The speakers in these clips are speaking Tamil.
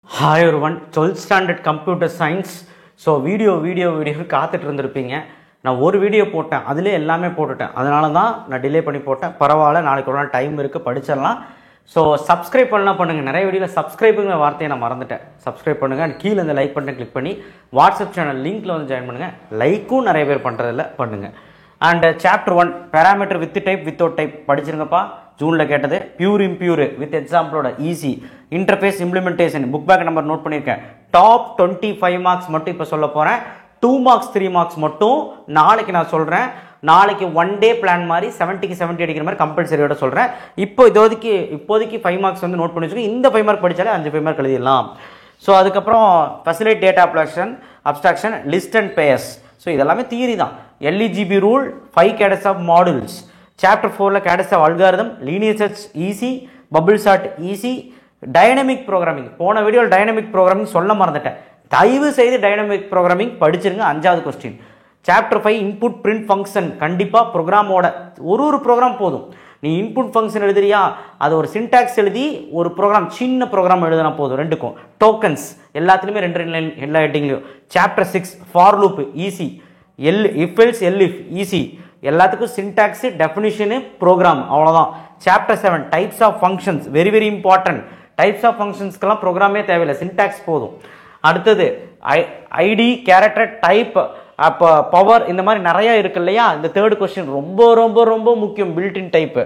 Hi everyone, 12th standard computer science. So video காத்துட்டு இருந்திருப்பீங்க. நான் ஒரு வீடியோ போட்டேன், அதிலே எல்லாமே போட்டுட்டேன். அதனால தான் நான் டிலே பண்ணி போட்டேன். பரவாயில்ல, நாளைக்கு ஒரு நாள் டைம் இருக்குது, படிச்சிடலாம். ஸோ சப்ஸ்கிரைப் பண்ணலாம் பண்ணுங்கள். நிறைய வீடியோவில் சப்ஸ்கிரைபுங்கிற வார்த்தையை நான் மறந்துட்டேன். சப்ஸ்கிரைப் பண்ணுங்கள் அண்ட் கீழே இந்த லைக் பட்டன் கிளிக் பண்ணி வாட்ஸ்அப் சேனல் லிங்க்கில் வந்து ஜாயின் பண்ணுங்கள். லைக்கும் நிறைய பேர் பண்ணுறதில்ல, பண்ணுங்கள். And chapter 1 parameter with type without type படிச்சிருங்கப்பா. ஜூனில் கேட்டது பியூர் இம்பியூர் வித் எக்ஸாம்பிளோட easy interface implementation book back number note பண்ணியிருக்கேன். டாப் 25 மார்க்ஸ் மட்டும் இப்போ சொல்ல போகிறேன். 2 மார்க்ஸ் 3 மார்க்ஸ் மட்டும் நாளைக்கு நான் சொல்கிறேன். நாளைக்கு 1 டே பிளான் மாதிரி 70க்கு 70 அடிக்கிற மாதிரி கம்பல்சரியோட சொல்கிறேன். இப்போதைக்கு 5 மார்க்ஸ் வந்து நோட் பண்ணி வச்சுக்கோங்க. இந்த 5 மார்க் படித்தாலே 5 மார்க் எழுதிடலாம். ஸோ அதுக்கப்புறம் facility data abstraction list and pairs. So இதெல்லாமே தியரி தான். எல்இஜிபி ரூல், 5 கேட்டஸ் ஆஃப் மாடுல்ஸ். சாப்டர் 4ல் கேட்டஸ் of algorithm, linear search easy, bubble sort easy, dynamic programming. போன வீடியோவில் டைனமிக் ப்ரோக்ராமிங் சொல்ல மறந்துட்டேன். தயவு செய்து டைனமிக் ப்ரோக்ராமிங் படிச்சிருங்க. 5வது question. Chapter 5 input print function. கண்டிப்பாக ப்ரோக்ராமோட ஒரு ப்ரோக்ராம் போதும். நீ இன்புட் ஃபங்க்ஷன் எழுதுறியா, அது ஒரு சின்டாக்ஸ் எழுதி ஒரு ப்ரோக்ராம், சின்ன ப்ரோக்ராம் எழுதினா போதும். ரெண்டுக்கும் டோக்கன்ஸ் எல்லாத்துலேயுமே 2 லைன் எல்லா ஹெட்டிங்லையும். Chapter 6 for loop easy, if else elif easy. எல்லாத்துக்கும் சின்டாக்ஸ், டெஃபினிஷனு, ப்ரோக்ராம், அவ்வளோதான். Chapter 7 types of functions, very important. Types of ஃபங்க்ஷன்ஸ்க்கெல்லாம் ப்ரோக்ராமே தேவையில்லை, சின்டாக்ஸ் போதும். அடுத்தது ஐடி, கேரக்டர், டைப், அப்போ பவர், இந்த மாதிரி நிறையா இருக்கு இல்லையா. இந்த 3rd கொஸ்டின் ரொம்ப முக்கியம். Built-in type,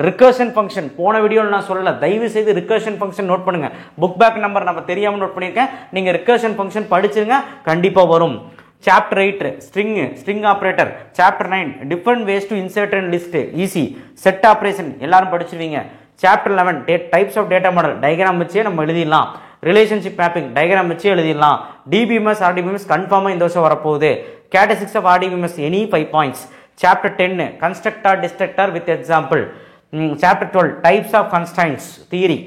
recursion function. போன வீடியோவில் நான் சொல்லலை, தயவு செய்து ரிகர்ஷன் ஃபங்க்ஷன் நோட் பண்ணுங்க. புக் பேக் நம்பர் நம்ம தெரியாமல் நோட் பண்ணியிருக்கேன். நீங்கள் ரிகர்ஷன் ஃபங்க்ஷன் படிச்சிருங்க, கண்டிப்பாக வரும். Chapter 8 string operator. Chapter 9 different ways to insert and list easy. Set operation எல்லாரும் படிச்சிருவீங்க. Chapter 11 types of data model, diagram வச்சே நம்ம எழுதிடலாம். ரிலேஷன்ஷிப் மேப்பிங், டயக்ராம் வச்சு எழுதிடலாம். டிபிஎம்எஸ் ஆர்டிபிஎம்எஸ் கன்ஃபார்மாக இந்த வருஷம் வரப்போகுது. Characteristics of RDBMS any 5 points. Chapter 10 constructor destructor with example. Chapter 12 types of constraints theory,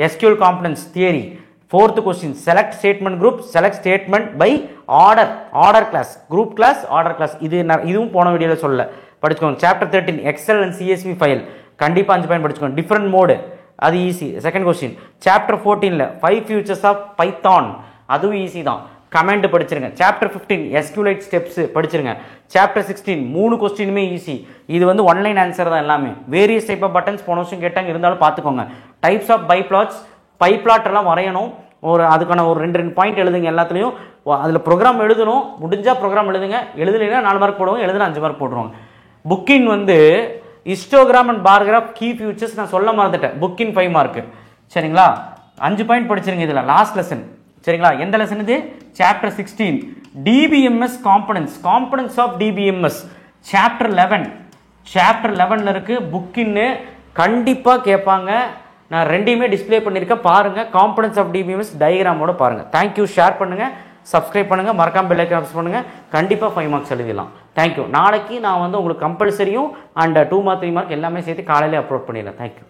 SQL components theory. 4th question select statement group, select statement by order clause, group clause, order clause. இதுவும் போன வீடியோவில் சொல்ல படிச்சுக்கோங்க. Chapter 13 Excel and CSV file, கண்டிப்பாக 5 பாயிண்ட் படிச்சுக்கோங்க. டிஃப்ரெண்ட் மோடு, அது ஈஸி. 2nd question. சாப்டர் 14ல் 5 ஃபியூச்சர்ஸ் ஆஃப் பைத்தான், அதுவும் ஈஸி தான். கமெண்ட் படிச்சிருங்க. சாப்டர் 15 எஸ்கியூலைட் ஸ்டெப்ஸ் படிச்சிருங்க. சாப்டர் 16 3 கொஸ்டினுமே ஈஸி. இது வந்து ஒன்லைன் ஆன்சர் தான் எல்லாமே. வேரியஸ் டைப் ஆஃப் பட்டன்ஸ் போன வருஷம் கேட்டாங்க, இருந்தாலும் பார்த்துக்கோங்க. டைப்ஸ் ஆஃப் பைப்ளாட்ஸ், பைப்ளாட் எல்லாம் வரையணும். அதுக்கான ஒரு 2 பாயிண்ட் எழுதுங்க. எல்லாத்துலேயும் அதில் ப்ரோக்ராம் எழுதணும். முடிஞ்சால் ப்ரோக்ராம் எழுதுங்க. எழுதலைன்னா 4 மார்க் போடுவோம், எழுதுனா 5 மார்க் போட்டுருவாங்க. புக்கின் வந்து histogram and paragraph key features நான் சொல்ல மறந்துட்டேன். புக்கின் 5 மார்க்கு. சரிங்களா, 5 பாயிண்ட் படிச்சிருங்க. இதில் லாஸ்ட் லெசன். சரிங்களா, எந்த லெசன் இது? Chapter 16 DBMS components of DBMS. Chapter 11 இருக்கு. புக்கின்னு கண்டிப்பாக கேட்பாங்க. நான் 2யுமே டிஸ்பிளே பண்ணியிருக்கேன், பாருங்கள். காம்பனன்ட்ஸ் ஆஃப் டிபிஎம்எஸ் டயக்ராமோட பாருங்கள். தேங்க்யூ. ஷேர் பண்ணுங்கள், சப்ஸ்கிரைப் பண்ணுங்கள், மறக்காம பெல் ஐகான் ப்ரெஸ் பண்ணுங்கள். கண்டிப்பாக 5 மார்க்ஸ் எழுதிடலாம். தேங்க்யூ. நாளைக்கு நான் வந்து உங்களுக்கு கம்பல்சரியும் அண்ட் 2 மார்க் 3 மார்க் எல்லாமே சேர்த்து காலையிலே அப்லோட் பண்ணிடலாம். தேங்க்யூ.